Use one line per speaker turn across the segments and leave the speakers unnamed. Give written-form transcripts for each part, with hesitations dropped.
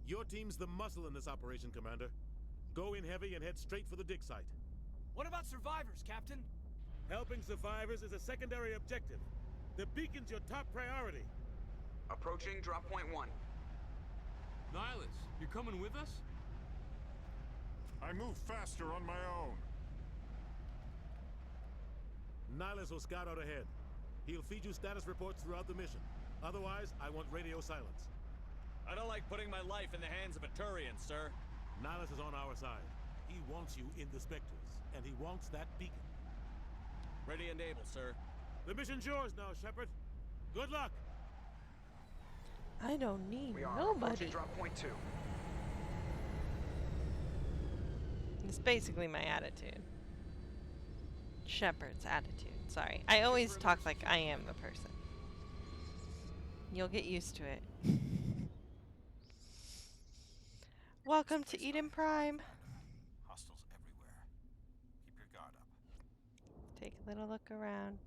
Your team's the muscle in this operation, Commander. Go in heavy and head straight for the dig site.
What about survivors, Captain?
Helping survivors is a secondary objective. The beacon's your top priority.
Approaching drop point 1.
Nihilus, you're coming with us?
I move faster on my own.
Nihilus will scout out ahead. He'll feed you status reports throughout the mission. Otherwise, I want radio silence.
I don't like putting my life in the hands of a Turian, sir.
Nihilus is on our side. He wants you in the Spectres, and he wants that beacon.
Ready and able, sir.
The mission's yours now, Shepard. Good luck!
I don't need
We are
nobody.
approaching drop point 2.
It's basically my attitude. Shepard's attitude. Sorry. I always talk like I am the person. You'll get used to it. Welcome to Eden Prime.
Hostiles everywhere. Keep your guard up.
Take a little look around.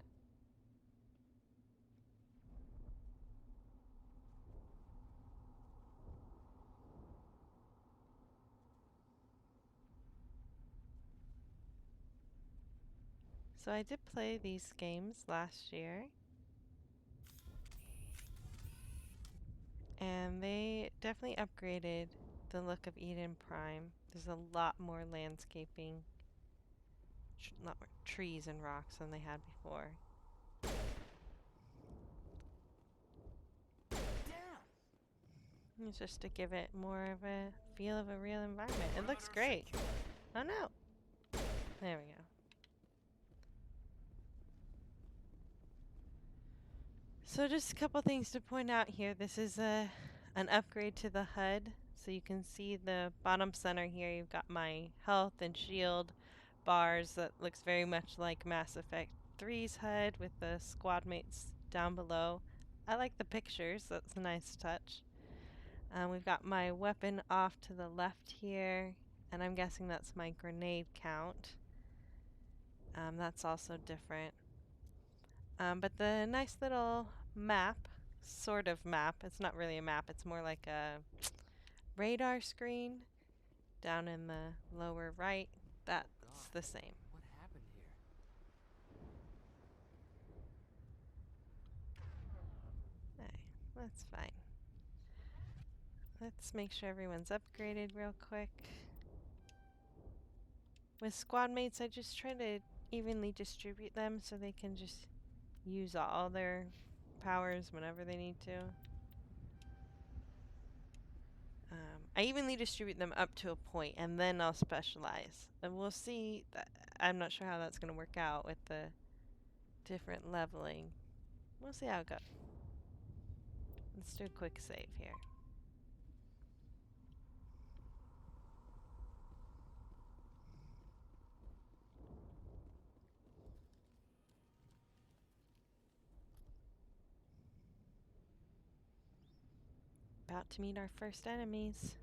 So I did play these games last year. And they definitely upgraded the look of Eden Prime. There's a lot more landscaping, a lot more trees and rocks than they had before.
Damn!
It's just to give it more of a feel of a real environment. It looks great. Oh no! There we go. So just a couple things to point out here. This is an upgrade to the HUD. So you can see the bottom center here. You've got my health and shield bars that looks very much like Mass Effect 3's HUD with the squad mates down below. I like the pictures. That's a nice touch. We've got my weapon off to the left here. And I'm guessing that's my grenade count. That's also different. But the nice little map, sort of map, it's not really a map, it's more like a radar screen down in the lower right. That's the same.
What happened here?
Okay, that's fine. Let's make sure everyone's upgraded real quick. With squad mates, I just try to evenly distribute them so they can just use all their powers whenever they need to. I evenly distribute them up to a point, and then I'll specialize. And we'll see. I'm not sure how that's going to work out with the different leveling. We'll see how it goes. Let's do a quick save here. About to meet our first enemies.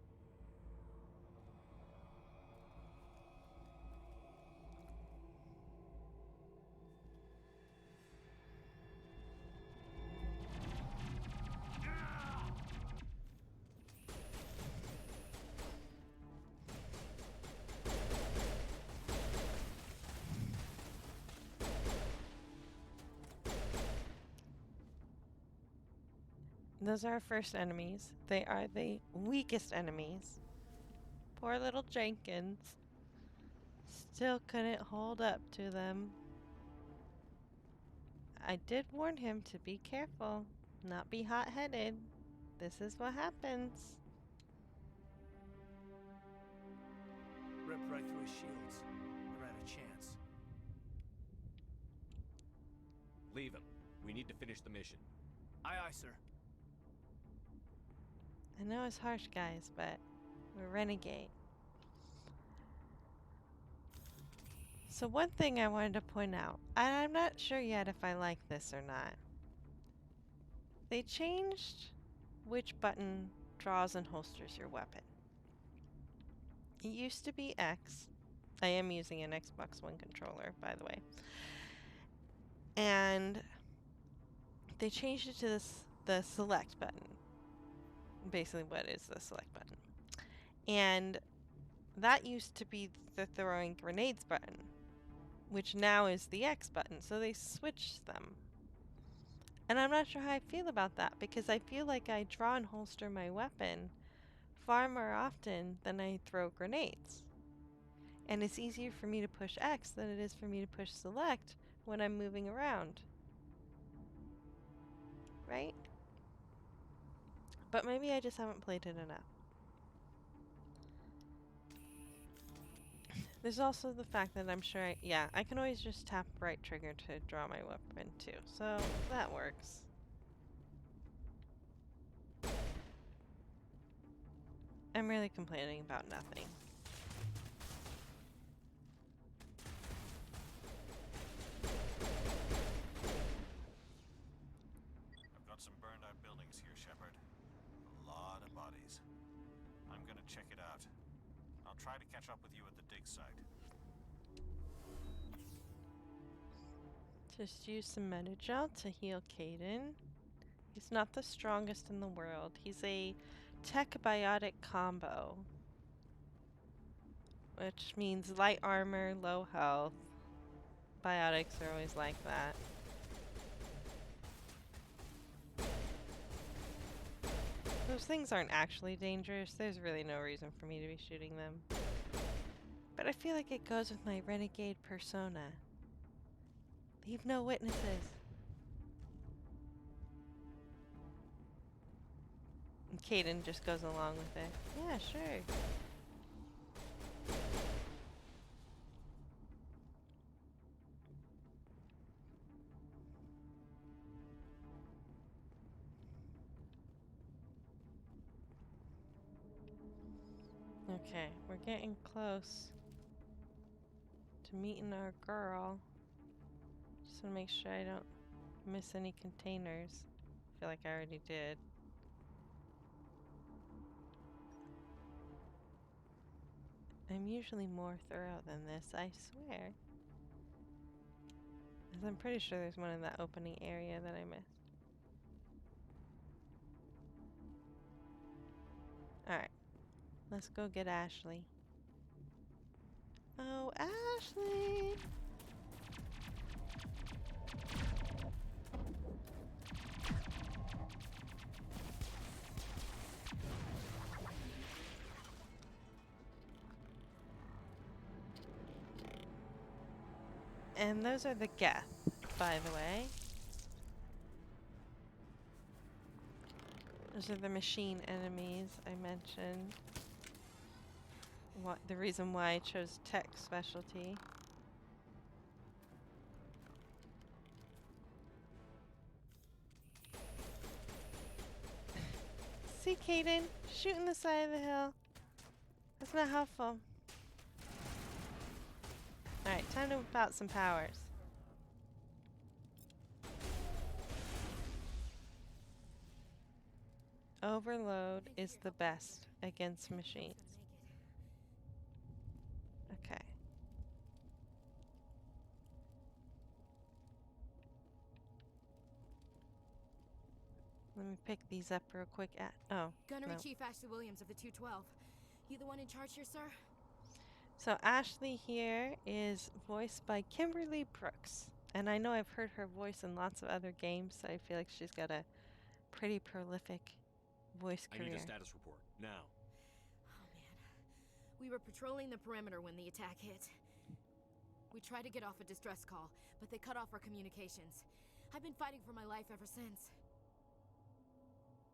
Those are our first enemies. They are the weakest enemies. Poor little Jenkins. Still couldn't hold up to them. I did warn him to be careful, not be hot-headed. This is what happens.
Ripped right through his shields. Never had a chance.
Leave him. We need to finish the mission.
Aye, aye, sir.
I know it's harsh, guys, but we're Renegade. So one thing I wanted to point out, and I'm not sure yet if I like this or not. They changed which button draws and holsters your weapon. It used to be X. I am using an Xbox One controller, by the way. And they changed it to the select button. Basically, what is the select button? And that used to be the throwing grenades button, which now is the X button, so they switched them. And I'm not sure how I feel about that, because I feel like I draw and holster my weapon far more often than I throw grenades. And it's easier for me to push X than it is for me to push select when I'm moving around. Right? But maybe I just haven't played it enough. There's also the fact that I'm sure I can always just tap right trigger to draw my weapon too, so that works. I'm really complaining about nothing.
I've got some burned out buildings here, Shepard. A lot of bodies. I'm gonna check it out. I'll try to catch up with you at the dig site.
Just use some Metagel to heal Caden. He's not the strongest in the world. He's a tech biotic combo, which means light armor, low health. Biotics are always like that. Those things aren't actually dangerous. There's really no reason for me to be shooting them. But I feel like it goes with my Renegade persona. Leave no witnesses. And Caden just goes along with it. Yeah, sure. Okay, we're getting close to meeting our girl. Just want to make sure I don't miss any containers. I feel like I already did. I'm usually more thorough than this, I swear. 'Cause I'm pretty sure there's one in that opening area that I missed. Alright. Let's go get Ashley. Oh, Ashley! And those are the Geth, by the way. Those are the machine enemies I mentioned. The reason why I chose tech specialty. See, Caden? Shooting the side of the hill. That's not helpful. Alright, time to whip out some powers. Overload is the best against machines. Okay. Let me pick these up real quick.
Gunnery
no.
Chief Ashley Williams of the 212. You the one in charge here, sir?
So Ashley here is voiced by Kimberly Brooks. And I know I've heard her voice in lots of other games, so I feel like she's got a pretty prolific voice career.
I need a status report, now.
Oh, man. We were patrolling the perimeter when the attack hit. We tried to get off a distress call, but they cut off our communications. I've been fighting for my life ever since.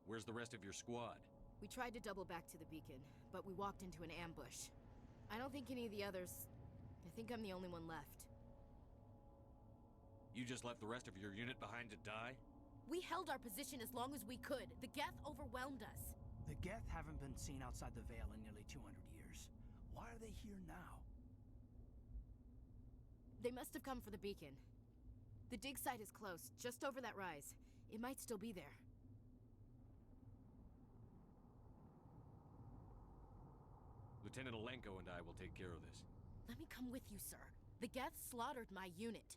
Where's the rest of your squad?
We tried to double back to the beacon, but we walked into an ambush. I don't think any of the others... I think I'm the only one left.
You just left the rest of your unit behind to die?
We held our position as long as we could. The Geth overwhelmed us.
The Geth haven't been seen outside the Veil in nearly 200 years. Why are they here now?
They must have come for the beacon. The dig site is close, just over that rise. It might still be there.
Lieutenant Alenko and I will take care of this.
Let me come with you, sir. The Geth slaughtered my unit.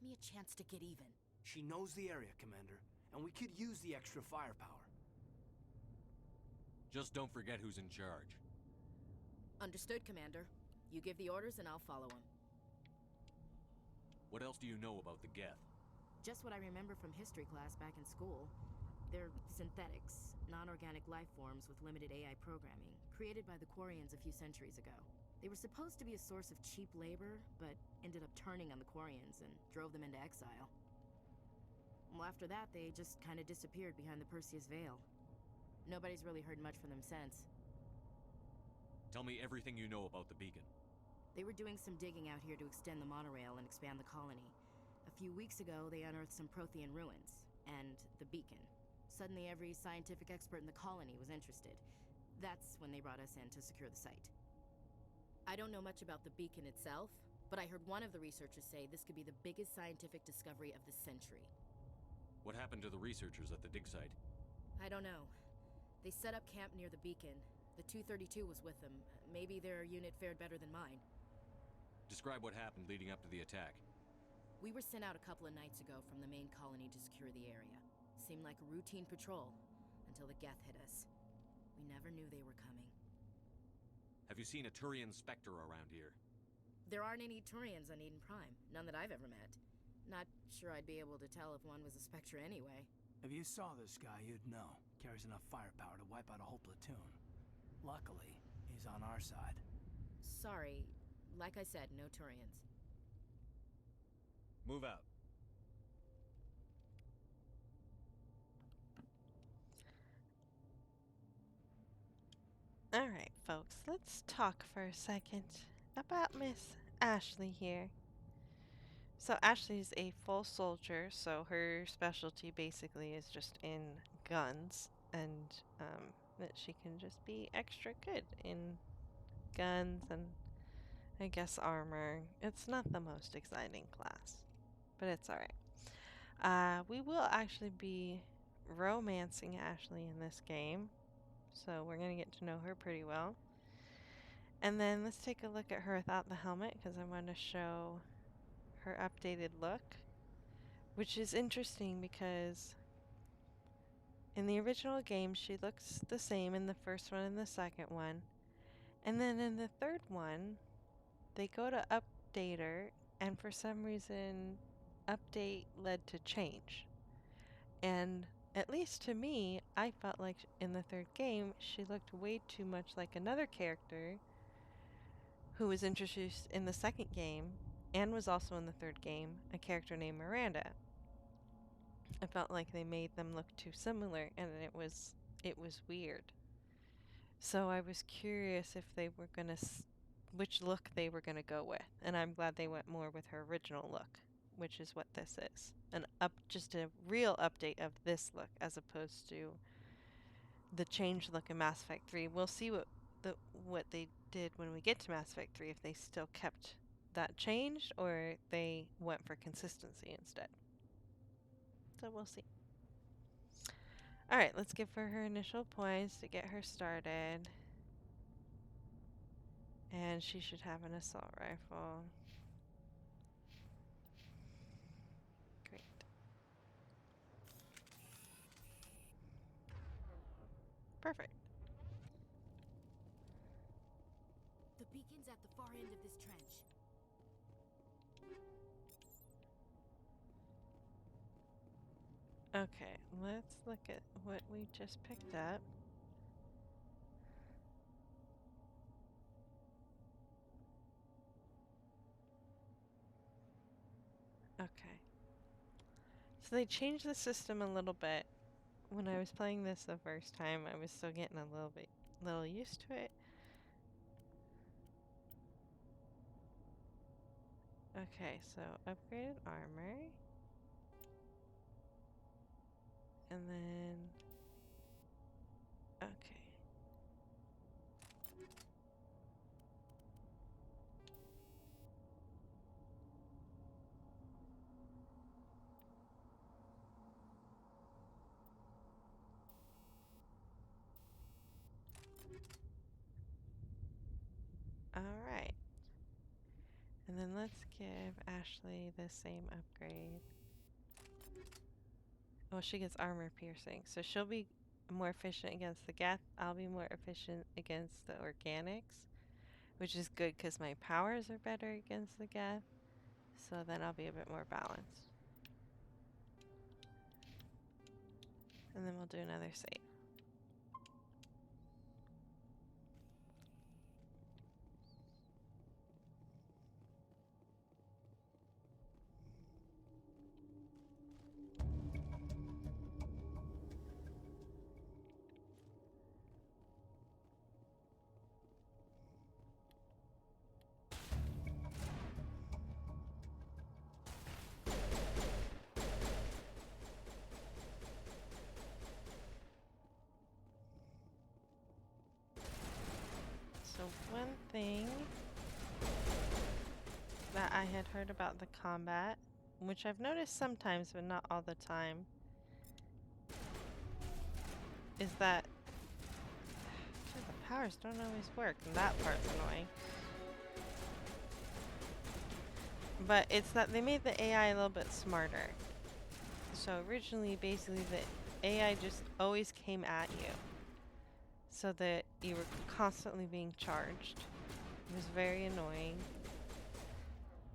Give me a chance to get even.
She knows the area, Commander, and we could use the extra firepower.
Just don't forget who's in charge.
Understood, Commander. You give the orders and I'll follow them.
What else do you know about the Geth?
Just what I remember from history class back in school. They're synthetics, non-organic life forms with limited AI programming, created by the Quarians a few centuries ago. They were supposed to be a source of cheap labor, but ended up turning on the Quarians and drove them into exile. Well, after that, they just kind of disappeared behind the Perseus Veil. Nobody's really heard much from them since.
Tell me everything you know about the beacon.
They were doing some digging out here to extend the monorail and expand the colony. A few weeks ago, they unearthed some Prothean ruins, and the beacon. Suddenly, every scientific expert in the colony was interested. That's when they brought us in to secure the site. I don't know much about the beacon itself, but I heard one of the researchers say this could be the biggest scientific discovery of the century.
What happened to the researchers at the dig site?
I don't know. They set up camp near the beacon. The 232 was with them. Maybe their unit fared better than mine.
Describe what happened leading up to the attack.
We were sent out a couple of nights ago from the main colony to secure the area. Seemed like a routine patrol, until the Geth hit us. We never knew they were coming.
Have you seen a Turian Spectre around here?
There aren't any Turians on Eden Prime. None that I've ever met. Not sure I'd be able to tell if one was a Spectre anyway.
If you saw this guy, you'd know. Carries enough firepower to wipe out a whole platoon. Luckily, he's on our side.
Sorry. Like I said, no Turians.
Move out.
Alright, folks, let's talk for a second about Miss Ashley here. So Ashley's a full soldier, so her specialty basically is just in guns, and that she can just be extra good in guns and I guess armor. It's not the most exciting class, but it's alright. We will actually be romancing Ashley in this game, so we're going to get to know her pretty well. And then let's take a look at her without the helmet, because I want to show her updated look, which is interesting because in the original game she looks the same in the first one and the second one, and then in the third one they go to update her, and for some reason update led to change. And at least to me, I felt like in the third game she looked way too much like another character who was introduced in the second game and was also in the third game, a character named Miranda. I felt like they made them look too similar, and it was weird. So I was curious if they were gonna which look they were gonna go with, and I'm glad they went more with her original look, which is what this is. Just a real update of this look as opposed to the changed look in Mass Effect 3. We'll see what they did when we get to Mass Effect 3, if they still kept that changed or they went for consistency instead. So we'll see. Alright, let's give her initial points to get her started. And she should have an assault rifle. Great. Perfect.
The beacon's at the far end of this trench.
Okay, let's look at what we just picked up. Okay. So they changed the system a little bit. When I was playing this the first time, I was still getting a little used to it. Okay, so upgraded armor. And then, okay. All right. And then let's give Ashley the same upgrade. Well, she gets armor piercing, so she'll be more efficient against the Geth. I'll be more efficient against the organics. which is good because my powers are better against the Geth. So then I'll be a bit more balanced. And then we'll do another save. So one thing that I had heard about the combat, which I've noticed sometimes but not all the time, is that the powers don't always work, and that part's annoying. But it's that they made the AI a little bit smarter. So originally, basically, the AI just always came at you, so that you were constantly being charged. It was very annoying.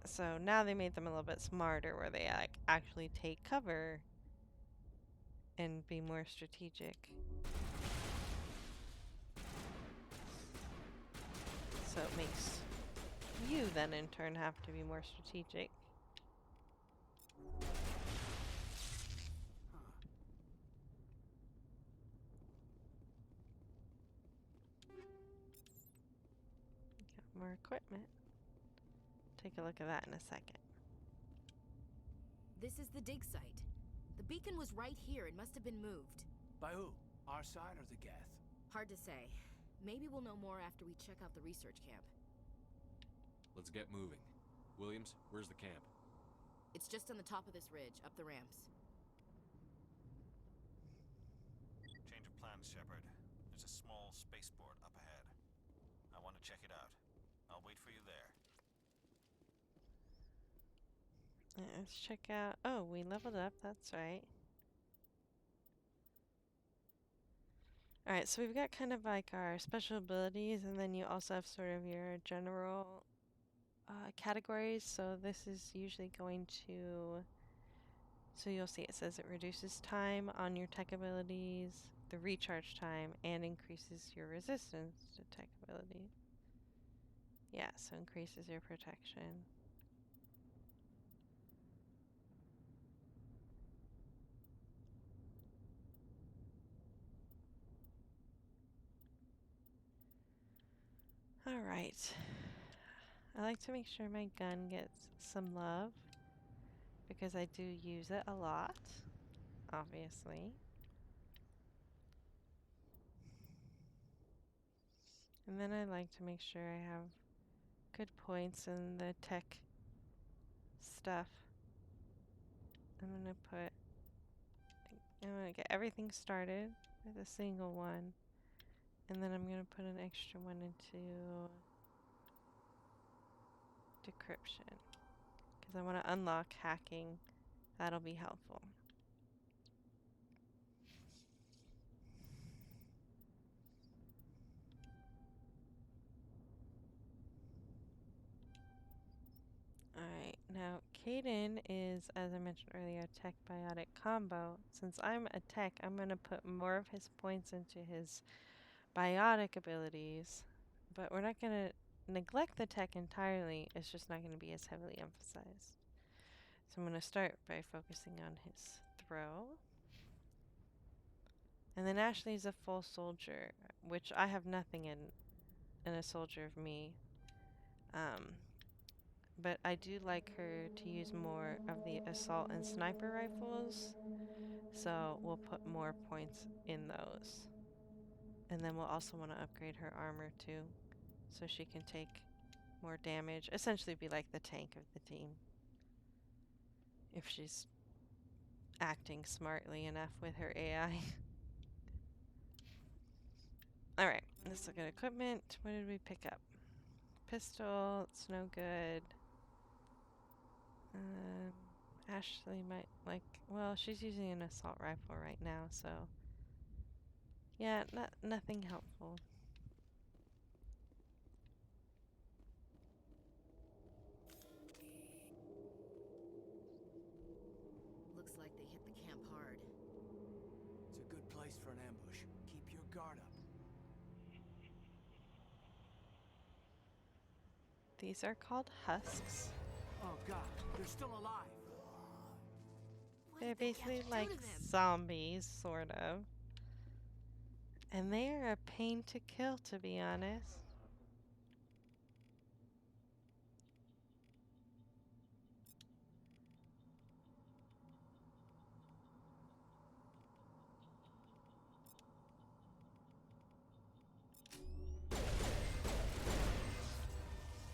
So now they made them a little bit smarter, where they like actually take cover and be more strategic. So it makes you then in turn have to be more strategic. Got more equipment. Take a look at that in a second.
This is the dig site. The beacon was right here. It must have been moved.
By who? Our side or the Geth?
Hard to say. Maybe we'll know more after we check out the research camp.
Let's get moving. Williams, where's the camp?
It's just on the top of this ridge, up the ramps.
Change of plans, Shepard. There's a small spaceport up ahead. I want to check it out. I'll wait for you there.
Let's check out. Oh, we leveled up. That's right. Alright, so we've got kind of like our special abilities, and then you also have sort of your general categories. So this is usually going to... So you'll see it says it reduces time on your tech abilities, the recharge time, and increases your resistance to tech abilities. Yeah, so increases your protection. Alright. I like to make sure my gun gets some love, because I do use it a lot, obviously. And then I like to make sure I have good points in the tech stuff. I'm gonna get everything started with a single one, and then I'm gonna put an extra one into decryption, because I want to unlock hacking. That'll be helpful. Alright, now Kaden is, as I mentioned earlier, a tech biotic combo. Since I'm a tech, I'm going to put more of his points into his biotic abilities, but we're not going to neglect the tech entirely. It's just not going to be as heavily emphasized. So I'm going to start by focusing on his throw. And then Ashley's a full soldier, which I have nothing in a soldier of me. But I do like her to use more of the assault and sniper rifles, so we'll put more points in those. And then we'll also want to upgrade her armor too, so she can take more damage. Essentially be like the tank of the team, if she's acting smartly enough with her AI. Alright, let's look at equipment. What did we pick up? Pistol, it's no good. Ashley might like, well, she's using an assault rifle right now, so yeah, nothing helpful.
guard up.
These are called husks.
Oh god, they're still alive.
What
They're
did the
basically
Geth do
like
to them?
zombies, sort of. And they are a pain to kill, to be honest.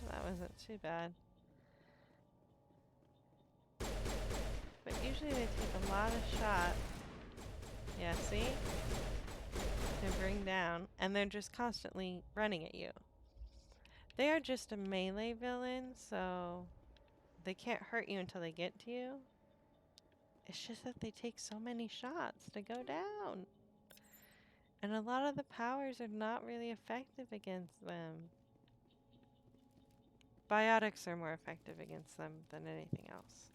That wasn't too bad. But usually they take a lot of shots. Yeah, see? To bring down, and they're just constantly running at you. They are just a melee villain, so they can't hurt you until they get to you. It's just that they take so many shots to go down. And a lot of the powers are not really effective against them. Biotics are more effective against them than anything else.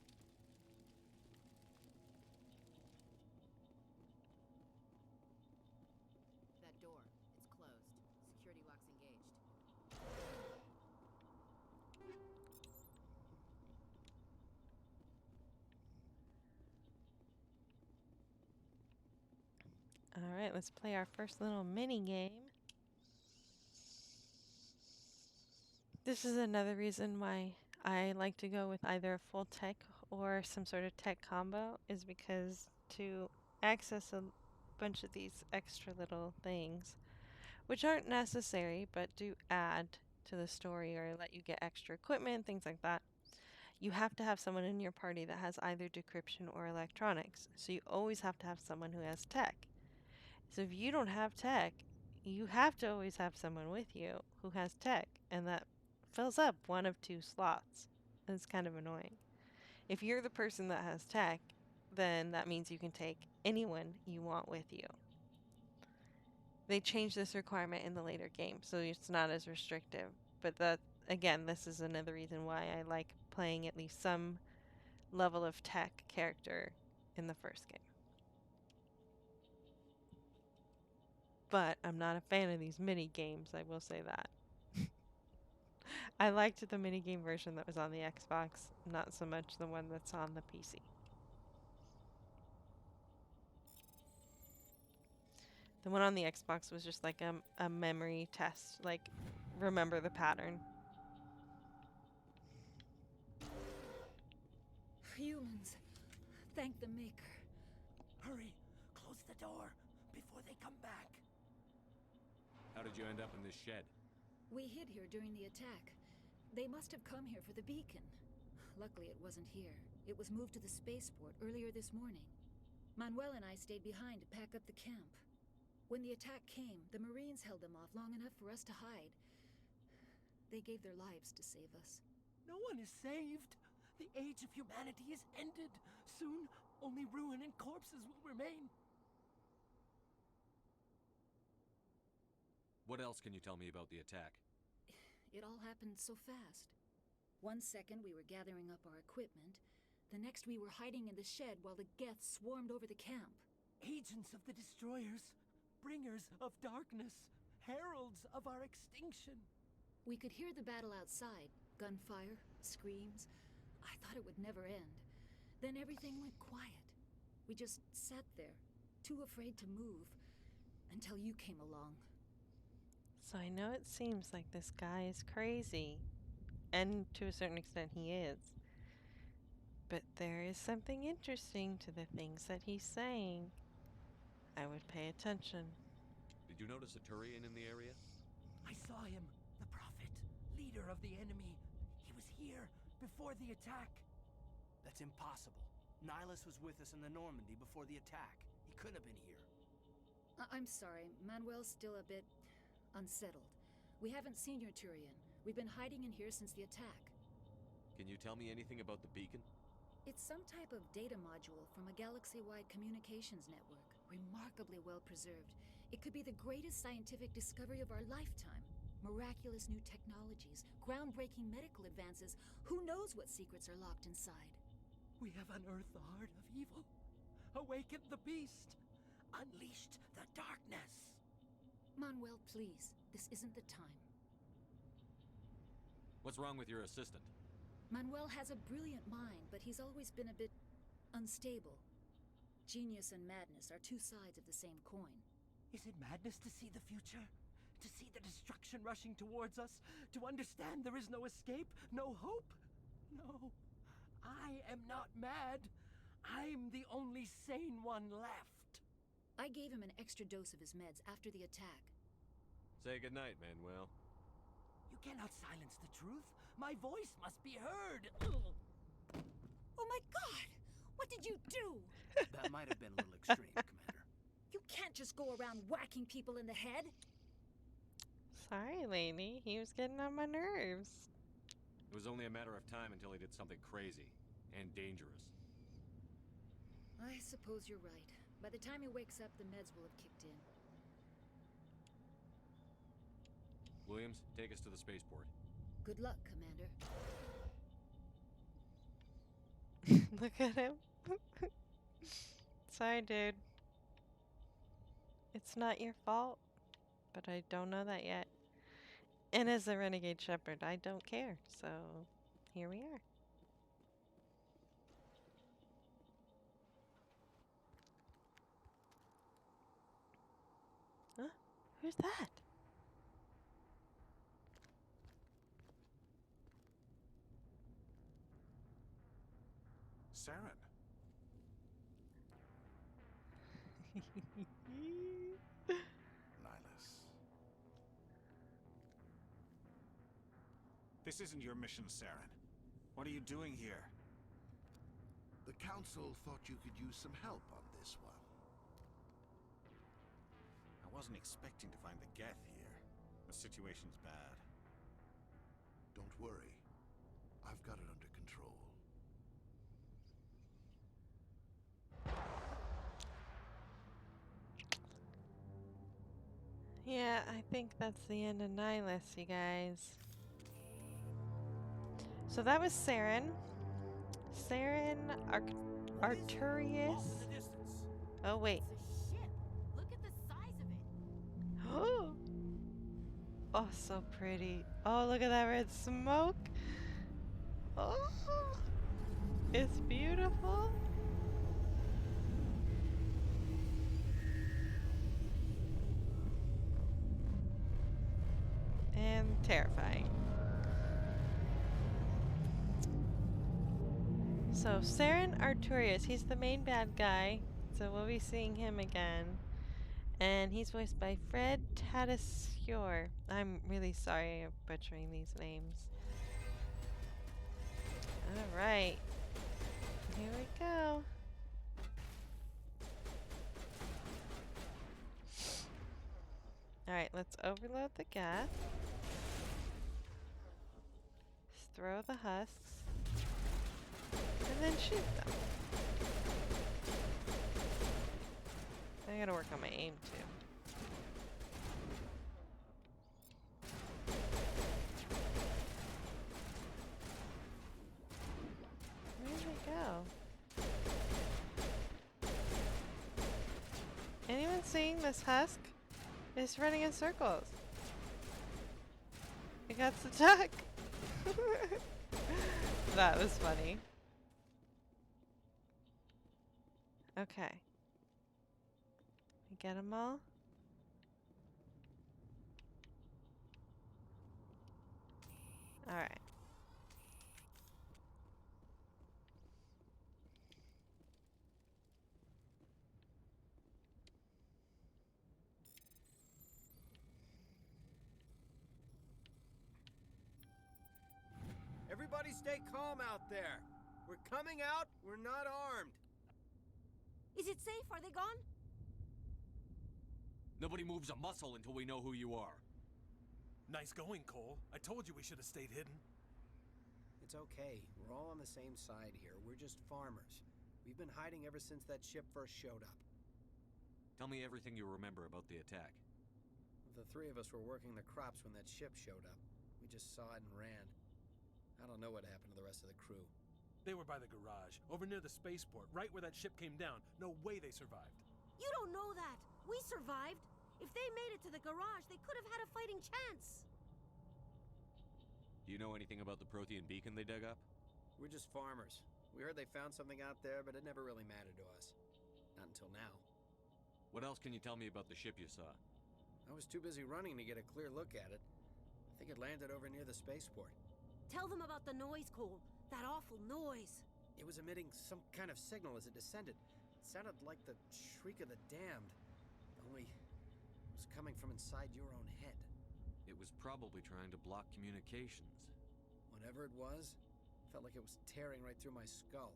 That door, it's closed. Security lock's engaged.
Alright, let's play our first little mini game. This is another reason why I like to go with either a full tech or some sort of tech combo, is because to access a bunch of these extra little things, which aren't necessary but do add to the story or let you get extra equipment, things like that, you have to have someone in your party that has either decryption or electronics. So you always have to have someone who has tech. So if you don't have tech, you have to always have someone with you who has tech, and that fills up one of two slots. And it's kind of annoying. If you're the person that has tech, then that means you can take anyone you want with you. They changed this requirement in the later game, so it's not as restrictive. But that, again, this is another reason why I like playing at least some level of tech character in the first game. But I'm not a fan of these mini games, I will say that. I liked the minigame version that was on the Xbox, not so much the one that's on the PC. The one on the Xbox was just like a memory test, like remember the pattern.
Humans, thank the Maker.
Hurry, close the door before they come back.
How did you end up in this shed?
We hid here during the attack. They must have come here for the beacon. Luckily, it wasn't here. It was moved to the spaceport earlier this morning. Manuel and I stayed behind to pack up the camp. When the attack came, the Marines held them off long enough for us to hide. They gave their lives to save us.
No one is saved. The age of humanity is ended. Soon, only ruin and corpses will remain.
What else can you tell me about the attack?
It all happened so fast. 1 second we were gathering up our equipment. The next we were hiding in the shed while the Geth swarmed over the camp.
Agents of the destroyers, bringers of darkness, heralds of our extinction.
We could hear the battle outside. Gunfire, screams. I thought it would never end. Then everything went quiet. We just sat there, too afraid to move, until you came along.
So I know it seems like this guy is crazy, and to a certain extent he is. But there is something interesting to the things that he's saying. I would pay attention.
Did you notice a Turian in the area?
I saw him, the prophet, leader of the enemy. He was here before the attack.
That's impossible. Nihilus was with us in the Normandy before the attack. He couldn't have been here.
I'm sorry, Manuel's still a bit unsettled. We haven't seen your Turian. We've been hiding in here since the attack.
Can you tell me anything about the beacon?
It's some type of data module from a galaxy-wide communications network, remarkably well preserved. It could be the greatest scientific discovery of our lifetime. Miraculous new technologies, groundbreaking medical advances. Who knows what secrets are locked inside?
We have unearthed the heart of evil, awakened the beast, unleashed the darkness.
Manuel, please. This isn't the time.
What's wrong with your assistant?
Manuel has a brilliant mind, but he's always been a bit unstable. Genius and madness are two sides of the same coin.
Is it madness to see the future? To see the destruction rushing towards us? To understand there is no escape? No hope? No. I am not mad. I'm the only sane one left.
I gave him an extra dose of his meds after the attack.
Say goodnight, Manuel.
You cannot silence the truth. My voice must be heard.
Oh my god! What did you do?
That might have been a little extreme, Commander.
You can't just go around whacking people in the head.
Sorry, lady. He was getting on my nerves.
It was only a matter of time until he did something crazy and dangerous.
I suppose you're right. By the time he wakes up, the meds will have kicked in.
Williams, take us to the spaceport.
Good luck, Commander.
Look at him. Sorry, dude. It's not your fault, but I don't know that yet. And as a Renegade Shepard, I don't care, so here we are. Huh? Who's that?
Saren. Nihilus. This isn't your mission, Saren. What are you doing here?
The Council thought you could use some help on this one.
I wasn't expecting to find the Geth here. The situation's bad.
Don't worry. I've got it under control.
Yeah, I think that's the end of Nihilus, you guys. So that was Saren. Saren Arturius. Oh, wait.
It's a ship. Look at the size of it.
Oh, so pretty. Oh, look at that red smoke. Oh, it's beautiful. And terrifying. So, Saren Arturius, he's the main bad guy. So we'll be seeing him again. And he's voiced by Fred Tatasciore. I'm really sorry I'm butchering these names. Alright. Here we go. Alright, let's overload the gas. Throw the husks. And then shoot them. I gotta work on my aim too. Where'd they go? Anyone seeing this husk? It's running in circles. It got stuck. That was funny. Okay. We get them all? Alright.
Everybody stay calm out there. We're coming out. We're not armed.
Is it safe? Are they gone?
Nobody moves a muscle until we know who you are.
Nice going, Cole. I told you we should have stayed hidden.
It's okay. We're all on the same side here. We're just farmers. We've been hiding ever since that ship first showed up.
Tell me everything you remember about the attack.
The three of us were working the crops when that ship showed up. We just saw it and ran. I don't know what happened to the rest of the crew.
They were by the garage, over near the spaceport, right where that ship came down. No way they survived.
You don't know that. We survived.
If they made it to the garage, they could have had a fighting chance.
Do you know anything about the Prothean beacon they dug up?
We're just farmers. We heard they found something out there, but it never really mattered to us. Not until now.
What else can you tell me about the ship you saw?
I was too busy running to get a clear look at it. I think it landed over near the spaceport.
Tell them about the noise, Cole. That awful noise.
It was emitting some kind of signal as it descended. It sounded like the shriek of the damned. Only it was coming from inside your own head.
It was probably trying to block communications.
Whatever it was, felt like it was tearing right through my skull.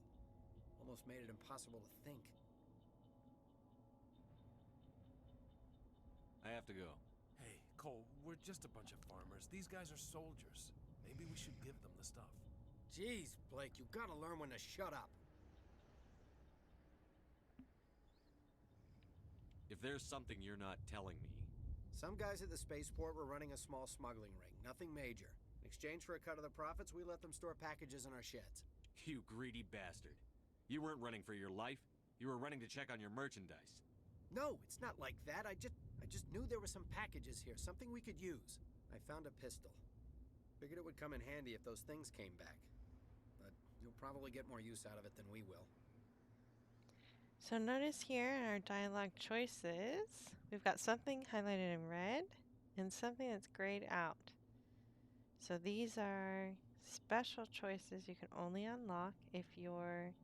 Almost made it impossible to think.
I have to go.
Hey, Cole, we're just a bunch of farmers. These guys are soldiers. Maybe we should give them the stuff.
Jeez, Blake, you gotta learn when to shut up.
If there's something you're not telling me...
Some guys at the spaceport were running a small smuggling ring. Nothing major. In exchange for a cut of the profits, we let them store packages in our sheds.
You greedy bastard. You weren't running for your life. You were running to check on your merchandise.
No, it's not like that. I just knew there were some packages here, something we could use. I found a pistol. Figured it would come in handy if those things came back. But you'll probably get more use out of it than we will.
So notice here in our dialogue choices, we've got something highlighted in red and something that's grayed out. So these are special choices you can only unlock if your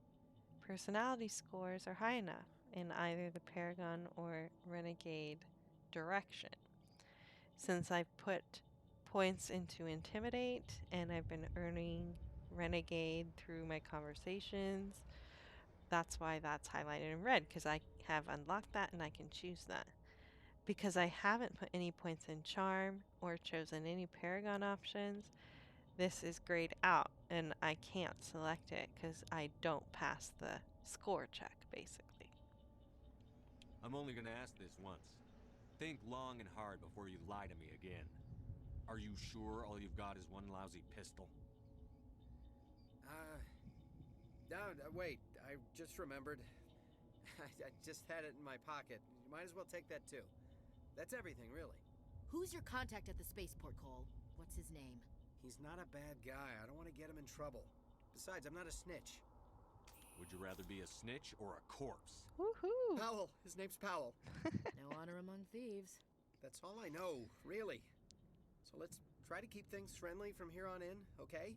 personality scores are high enough in either the Paragon or Renegade direction. Since I've put points into Intimidate and I've been earning Renegade through my conversations, that's why that's highlighted in red, because I have unlocked that and I can choose that. Because I haven't put any points in Charm or chosen any Paragon options, this is grayed out and I can't select it because I don't pass the score check, basically.
I'm only gonna ask this once. Think long and hard before you lie to me again. Are you sure all you've got is one lousy pistol?
No, wait. I just remembered. I just had it in my pocket. You might as well take that too. That's everything, really.
Who's your contact at the spaceport, Cole? What's his name?
He's not a bad guy. I don't want to get him in trouble. Besides, I'm not a snitch.
Would you rather be a snitch or a corpse?
Woohoo!
Powell. His name's Powell.
No honor among thieves.
That's all I know, really. So let's try to keep things friendly from here on in, okay?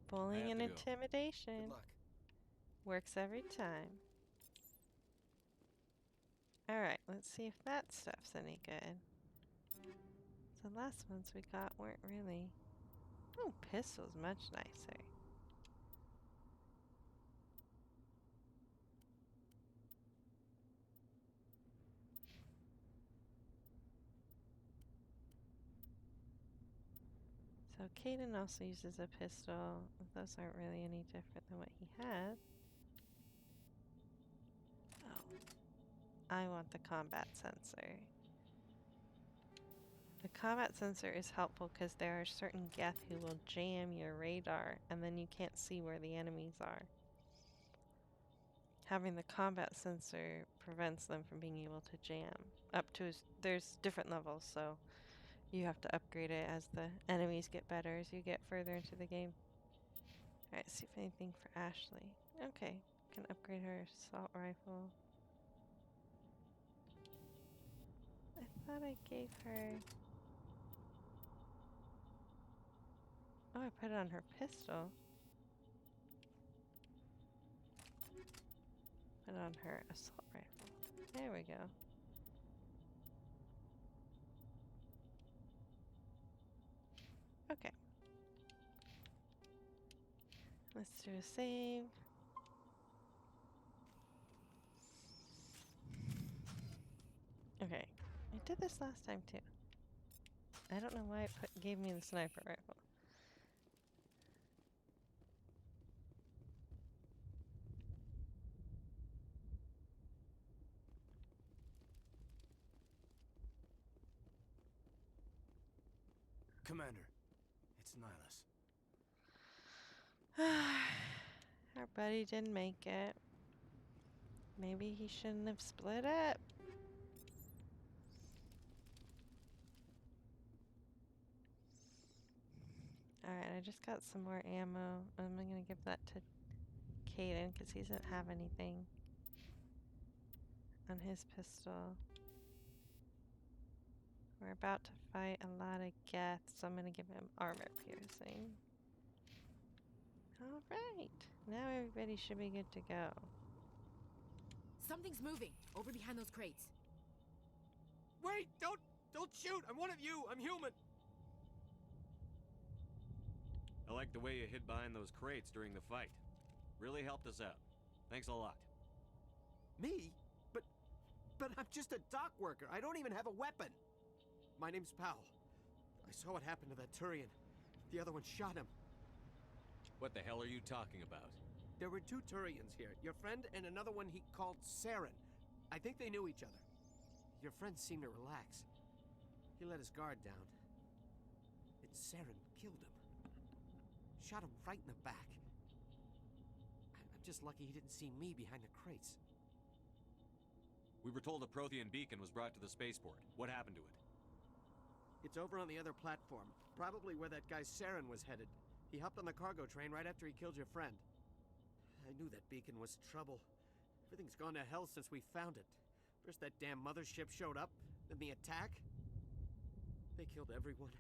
Bullying and
to go.
intimidation.
Good luck.
Works every time. Alright, let's see if that stuff's any good. The last ones we got weren't really... Oh, pistol's much nicer. So Caden also uses a pistol. Those aren't really any different than what he had. Oh, I want the combat sensor. The combat sensor is helpful because there are certain Geth who will jam your radar and then you can't see where the enemies are. Having the combat sensor prevents them from being able to jam. Up to, there's different levels, so you have to upgrade it as the enemies get better as you get further into the game. Alright, see if anything for Ashley. Okay, can upgrade her assault rifle. I thought I gave her... Oh, I put it on her pistol. Put it on her assault rifle. There we go. Okay. Let's do a save. Okay. I did this last time too. I don't know why it gave me the sniper rifle.
Commander, it's Nihilus.
Our buddy didn't make it. Maybe he shouldn't have split up. I just got some more ammo. I'm gonna give that to Caden because he doesn't have anything on his pistol. We're about to fight a lot of Geth, so I'm gonna give him armor piercing. Alright, now everybody should be good to go.
Something's moving over behind those crates.
Wait! Don't shoot! I'm one of you! I'm human!
I like the way you hid behind those crates during the fight. Really helped us out. Thanks a lot.
Me? But I'm just a dock worker. I don't even have a weapon. My name's Powell. I saw what happened to that Turian. The other one shot him.
What the hell are you talking about?
There were 2 Turians here. Your friend and another one he called Saren. I think they knew each other. Your friend seemed to relax. He let his guard down. And Saren killed him. Shot him right in the back. I'm just lucky he didn't see me behind the crates.
We were told a Prothean beacon was brought to the spaceport. What happened to it?
It's over on the other platform. Probably where that guy Saren was headed. He hopped on the cargo train right after he killed your friend. I knew that beacon was trouble. Everything's gone to hell since we found it. First that damn mothership showed up, then the attack. They killed everyone.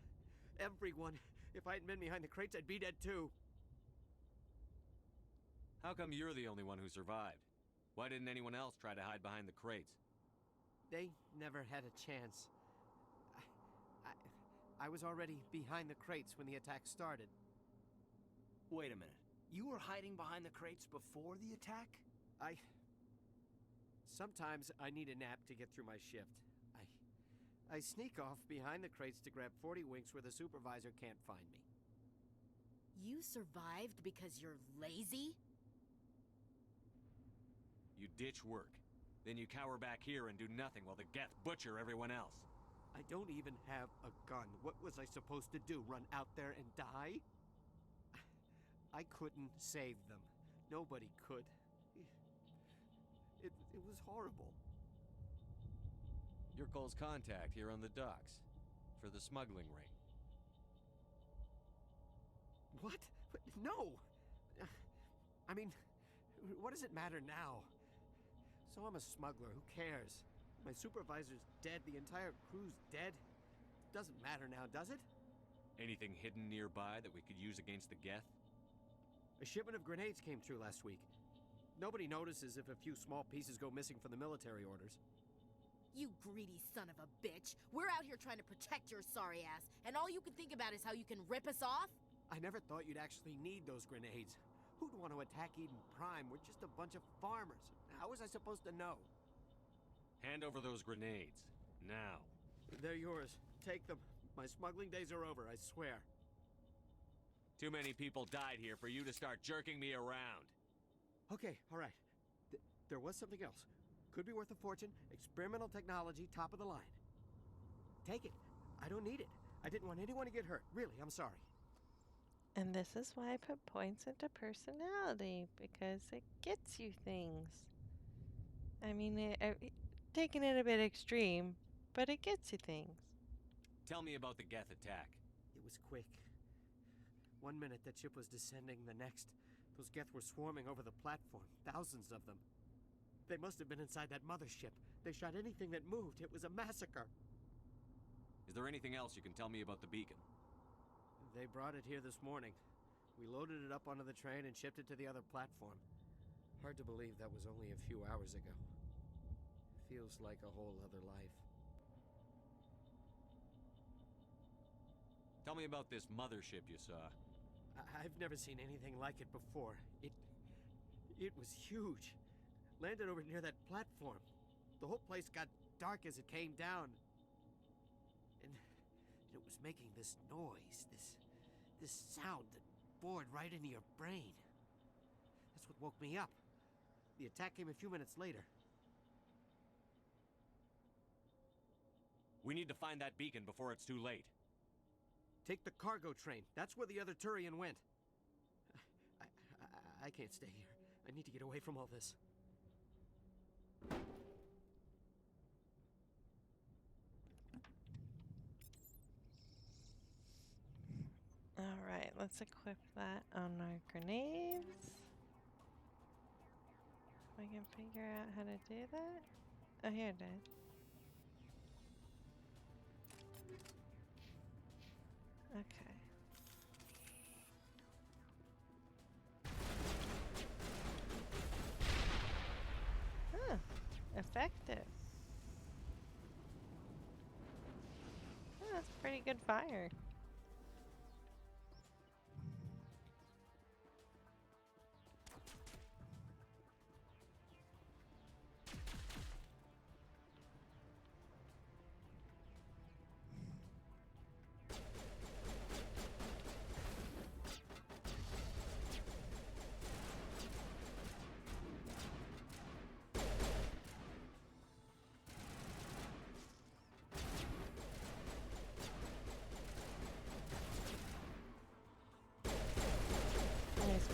Everyone. If I hadn't been behind the crates, I'd be dead too.
How come you're the only one who survived? Why didn't anyone else try to hide behind the crates?
They never had a chance. I was already behind the crates when the attack started.
Wait a minute. You were hiding behind the crates before the attack?
Sometimes I need a nap to get through my shift. I sneak off behind the crates to grab 40 winks where the supervisor can't find me.
You survived because you're lazy?
You ditch work. Then you cower back here and do nothing while the Geth butcher everyone else.
I don't even have a gun. What was I supposed to do? Run out there and die? I couldn't save them. Nobody could. It was horrible.
Your call's contact here on the docks. For the smuggling ring.
What? No! I mean, what does it matter now? So I'm a smuggler, who cares? My supervisor's dead, the entire crew's dead. Doesn't matter now, does it?
Anything hidden nearby that we could use against the Geth?
A shipment of grenades came through last week. Nobody notices if a few small pieces go missing from the military orders.
You greedy son of a bitch. We're out here trying to protect your sorry ass, and all you can think about is how you can rip us off?
I never thought you'd actually need those grenades. Who'd want to attack Eden Prime? We're just a bunch of farmers. How was I supposed to know?
Hand over those grenades. Now.
They're yours. Take them. My smuggling days are over, I swear.
Too many people died here for you to start jerking me around.
Okay, all right. There was something else. Could be worth a fortune. Experimental technology, top of the line. Take it. I don't need it. I didn't want anyone to get hurt. Really, I'm sorry.
And this is why I put points into personality, because it gets you things. I mean, taking it a bit extreme, but it gets you things.
Tell me about the Geth attack.
It was quick. 1 minute that ship was descending, the next, those Geth were swarming over the platform, thousands of them. They must have been inside that mothership. They shot anything that moved. It was a massacre.
Is there anything else you can tell me about the beacon?
They brought it here this morning. We loaded it up onto the train and shipped it to the other platform. Hard to believe that was only a few hours ago. Feels like a whole other life.
Tell me about this mothership you saw.
I've never seen anything like it before. It was huge. Landed over near that platform. The whole place got dark as it came down. And it was making this noise, this sound that bored right into your brain. That's what woke me up. The attack came a few minutes later.
We need to find that beacon before it's too late.
Take the cargo train. That's where the other Turian went. I can't stay here. I need to get away from all this.
Alright, let's equip that on our grenades. If I can figure out how to do that. Oh, here it is. Okay. Huh. Effective. Oh, that's pretty good fire.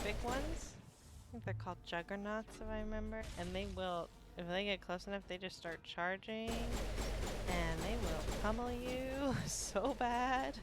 Big ones. I think they're called juggernauts, if I remember. And they will, if they get close enough, they just start charging. And they will pummel you so bad.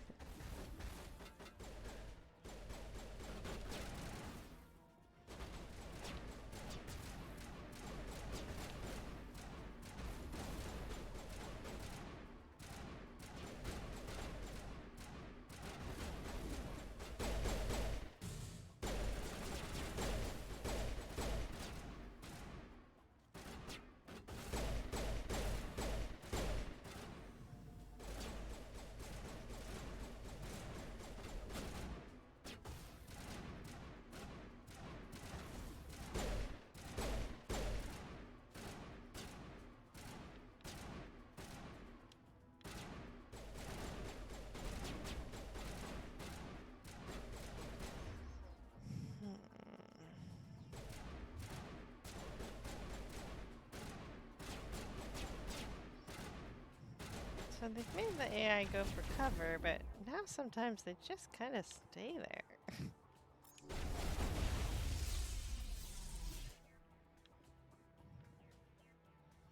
So they've made the AI go for cover, but now sometimes they just kind of stay there.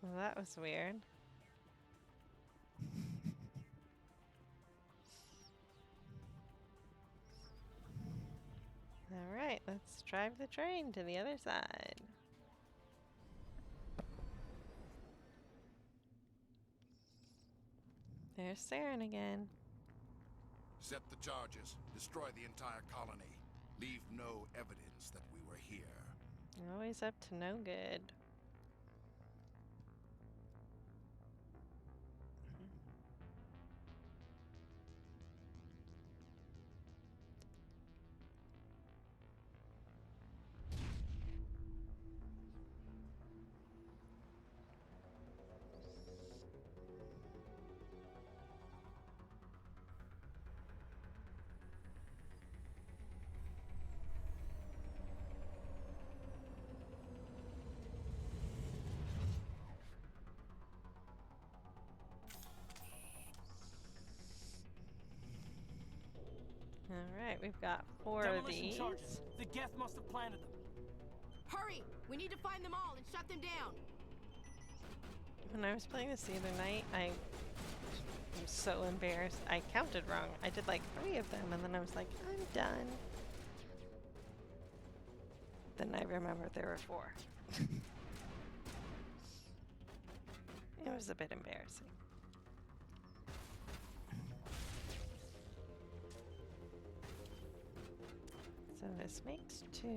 Well, that was weird. Alright, let's drive the train to the other side. There's Saren again.
Set the charges. Destroy the entire colony. Leave no evidence that we were here.
Always up to no good. Alright, we've got 4 of these.
Charges. The Geth must have planted them.
Hurry! We need to find them all and shut them down.
When I was playing this the other night, I was so embarrassed. I counted wrong. I did like 3 of them, and then I was like, I'm done. Then I remembered there were 4. It was a bit embarrassing. So this makes 2.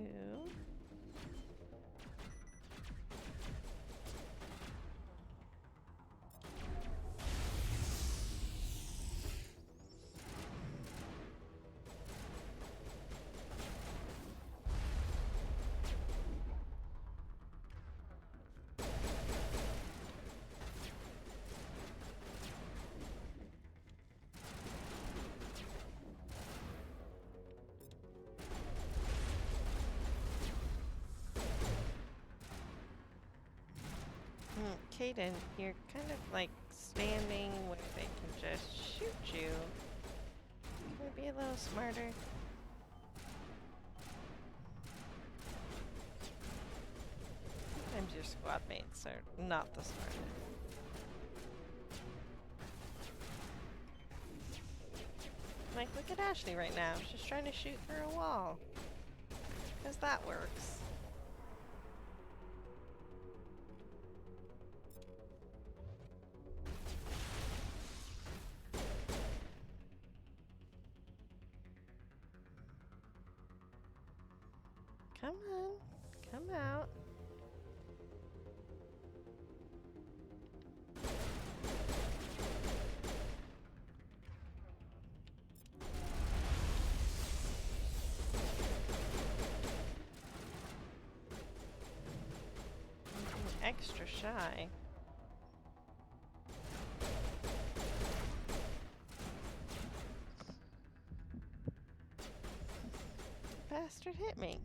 Kaden, you're kind of like standing where they can just shoot you. Can we be a little smarter? Sometimes your squad mates are not the smartest. Like, look Look at Ashley right now. She's trying to shoot through a wall. Because that works. Come on. Come out. Extra shy. Bastard hit me.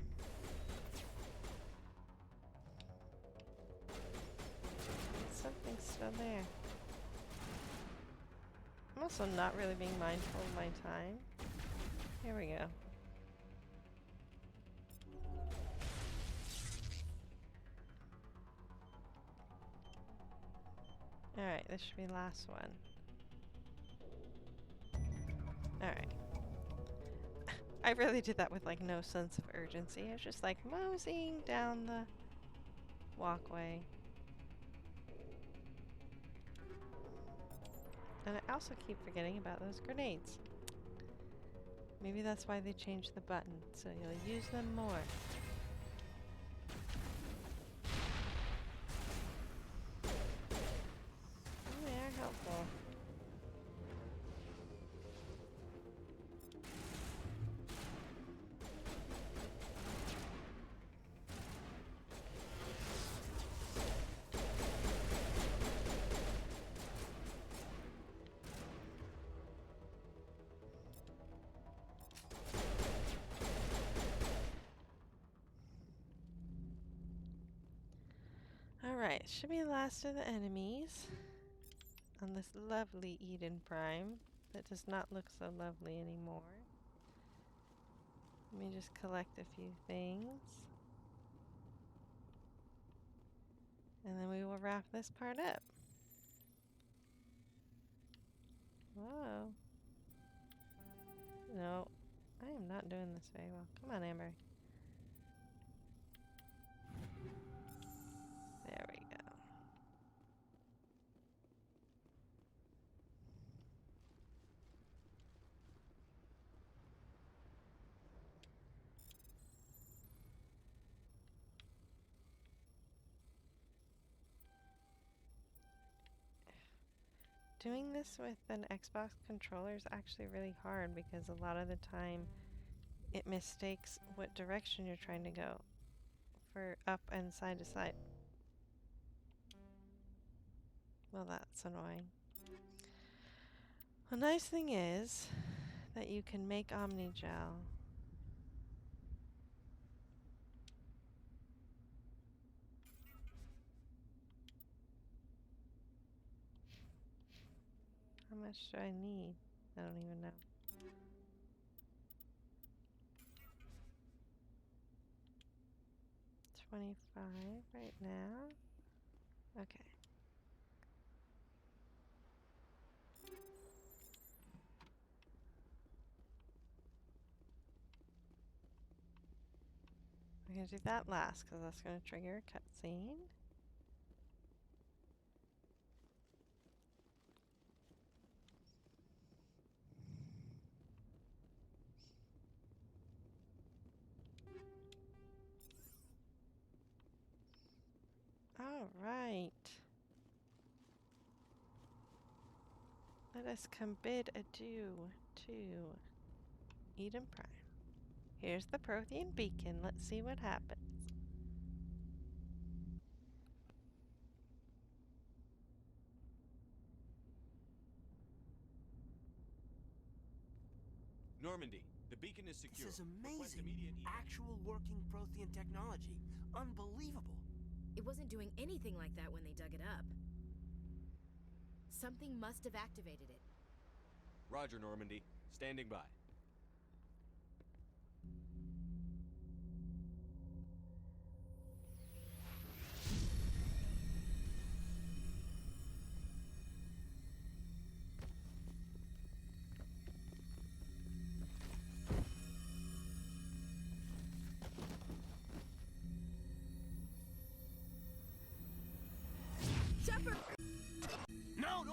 Something's still there. I'm also not really being mindful of my time. Here we go. Alright, this should be the last one. Alright. I really did that with like no sense of urgency. I was just like moseying down the walkway. And I also keep forgetting about those grenades. Maybe that's why they changed the button, so you'll use them more. They are helpful. Alright, should be the last of the enemies on this lovely Eden Prime that does not look so lovely anymore. Let me just collect a few things. And then we will wrap this part up. Whoa. No, I am not doing this very well. Come on, Amber. There we go. Doing this with an Xbox controller is actually really hard because a lot of the time it mistakes what direction you're trying to go for up and side to side. Well, that's annoying. The nice thing is that you can make Omnigel. How much do I need? I don't even know. $25 right now. Okay. We're going to do that last because that's going to trigger a cutscene. All right. Let us bid adieu to Eden Prime. Here's the Prothean beacon. Let's see what happens.
Normandy, the beacon is secure.
This is
Request
amazing.
immediate
Actual working Prothean technology. Unbelievable.
It wasn't doing anything like that when they dug it up. Something must have activated it.
Roger, Normandy. Standing by.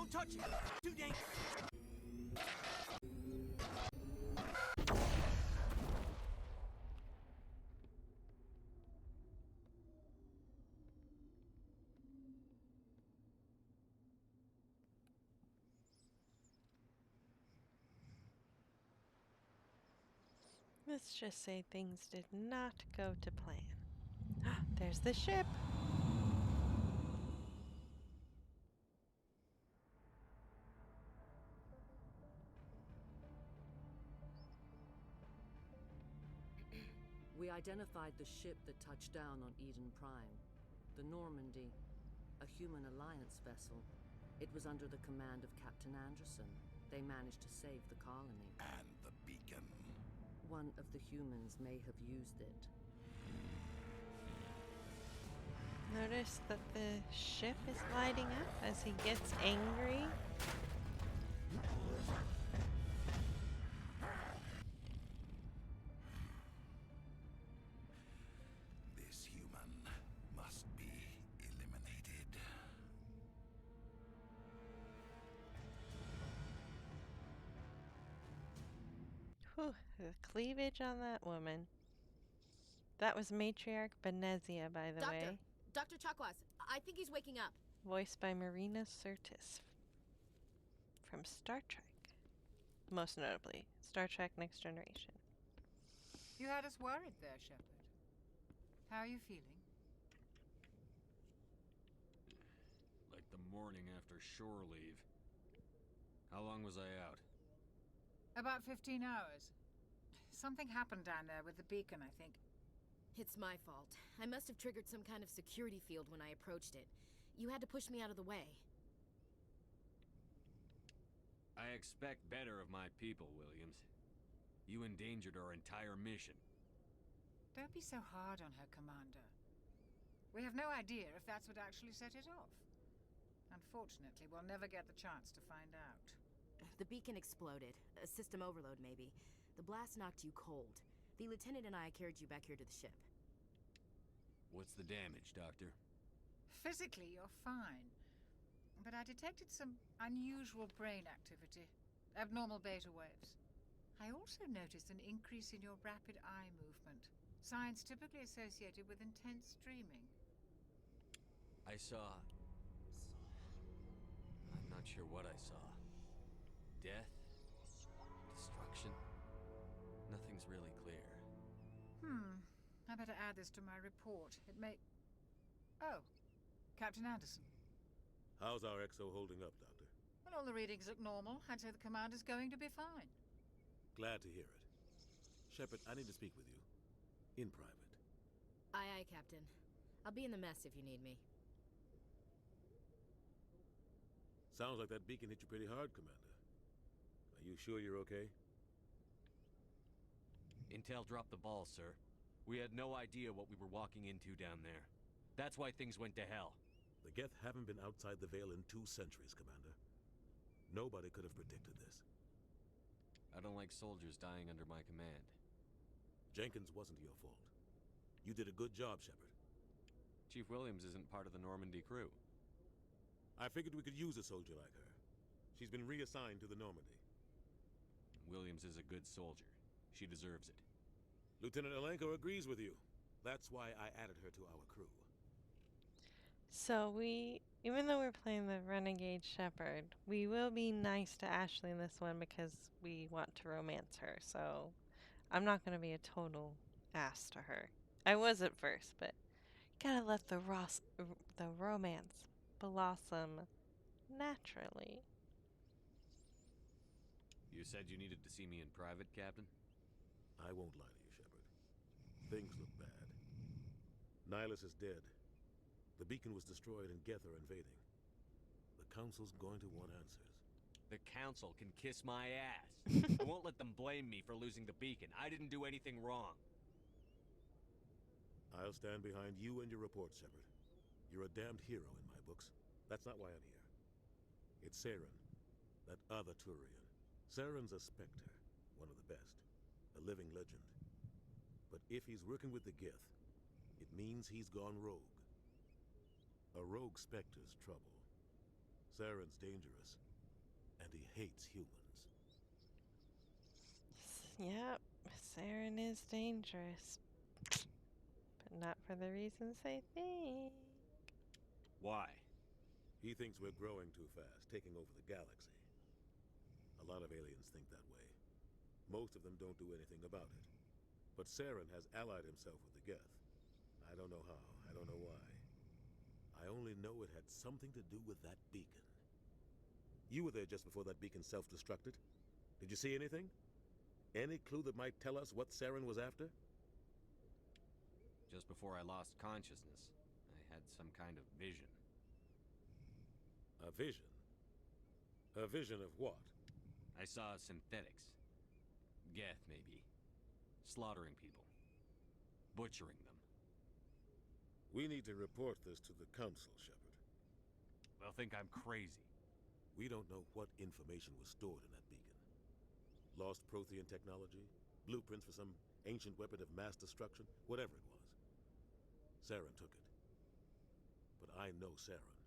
Don't touch it! Too dangerous!
Let's just say things did not go to plan. There's the ship.
We identified the ship that touched down on Eden Prime. The Normandy, a human alliance vessel. It was under the command of Captain Anderson. They managed to save the colony.
And the beacon.
One of the humans may have used it.
Notice that the ship is lighting up as he gets angry.
This human must be eliminated.
Whew, the cleavage on that woman. That was Matriarch Benezia, by the way.
Dr. Chakwas, I think he's waking up.
Voiced by Marina Sirtis from Star Trek. Most notably, Star Trek Next Generation.
You had us worried there, Shepard. How are you feeling?
Like the morning after shore leave. How long was I out?
About 15 hours. Something happened down there with the beacon, I think.
It's my fault. I must have triggered some kind of security field when I approached it. You had to push me out of the way.
I expect better of my people, Williams. You endangered our entire mission.
Don't be so hard on her, Commander. We have no idea if that's what actually set it off. Unfortunately, we'll never get the chance to find out.
The beacon exploded. A system overload, maybe. The blast knocked you cold. The lieutenant and I carried you back here to the ship.
What's the damage, Doctor?
Physically, you're fine. But I detected some unusual brain activity. Abnormal beta waves. I also noticed an increase in your rapid eye movement. Signs typically associated with intense dreaming.
I saw... I'm not sure what I saw. Death? Destruction? Nothing's really clear.
I better add this to my report. It may... Oh, Captain Anderson.
How's our XO holding up, Doctor?
Well, all the readings look normal. I'd say the commander's going to be fine.
Glad to hear it. Shepard, I need to speak with you. In private.
Aye, aye, Captain. I'll be in the mess if you need me.
Sounds like that beacon hit you pretty hard, Commander. Are you sure you're okay?
Intel dropped the ball, sir. We had no idea what we were walking into down there. That's why things went to hell.
The Geth haven't been outside the Veil in 2 centuries, Commander. Nobody could have predicted this.
I don't like soldiers dying under my command.
Jenkins wasn't your fault. You did a good job, Shepard.
Chief Williams isn't part of the Normandy crew.
I figured we could use a soldier like her. She's been reassigned to the Normandy.
Williams is a good soldier. She deserves it.
Lieutenant Alenko agrees with you. That's why I added her to our crew.
So even though we're playing the Renegade Shepard, we will be nice to Ashley in this one because we want to romance her. So I'm not going to be a total ass to her. I was at first, but gotta let the romance blossom naturally.
You said you needed to see me in private, Captain?
I won't lie to you, Shepard. Things look bad. Nihilus is dead. The beacon was destroyed and Geth are invading. The Council's going to want answers.
The Council can kiss my ass. I won't let them blame me for losing the beacon. I didn't do anything wrong.
I'll stand behind you and your report, Shepard. You're a damned hero in my books. That's not why I'm here. It's Saren, that other Turian. Saren's a Spectre, one of the best. A living legend. But if he's working with the Geth, it means he's gone rogue. A rogue Spectre's trouble. Saren's dangerous, and he hates humans.
Yep, Saren is dangerous. But not for the reasons they think.
Why?
He thinks we're growing too fast, taking over the galaxy. A lot of aliens think that way. Most of them don't do anything about it. But Saren has allied himself with the Geth. I don't know how, I don't know why. I only know it had something to do with that beacon. You were there just before that beacon self-destructed. Did you see anything? Any clue that might tell us what Saren was after?
Just before I lost consciousness, I had some kind of vision.
A vision? A vision of what?
I saw synthetics. Geth, maybe. Slaughtering people. Butchering them.
We need to report this to the Council, Shepard.
They'll think I'm crazy.
We don't know what information was stored in that beacon. Lost Prothean technology? Blueprints for some ancient weapon of mass destruction? Whatever it was. Saren took it. But I know Saren.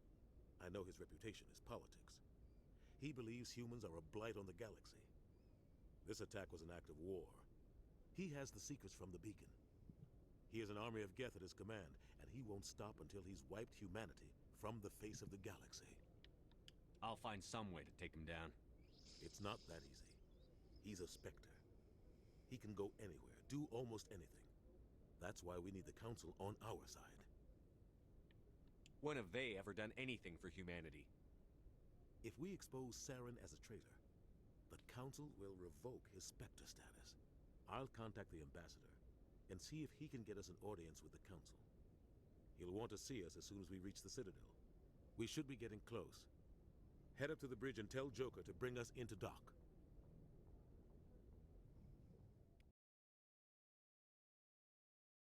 I know his reputation is politics. He believes humans are a blight on the galaxy. This attack was an act of war. He has the secrets from the beacon. He has an army of Geth at his command, and he won't stop until he's wiped humanity from the face of the galaxy.
I'll find some way to take him down.
It's not that easy. He's a Spectre. He can go anywhere, do almost anything. That's why we need the Council on our side.
When have they ever done anything for humanity?
If we expose Saren as a traitor, the Council will revoke his Spectre status. I'll contact the Ambassador and see if he can get us an audience with the Council. He'll want to see us as soon as we reach the Citadel. We should be getting close. Head up to the bridge and tell Joker to bring us into dock.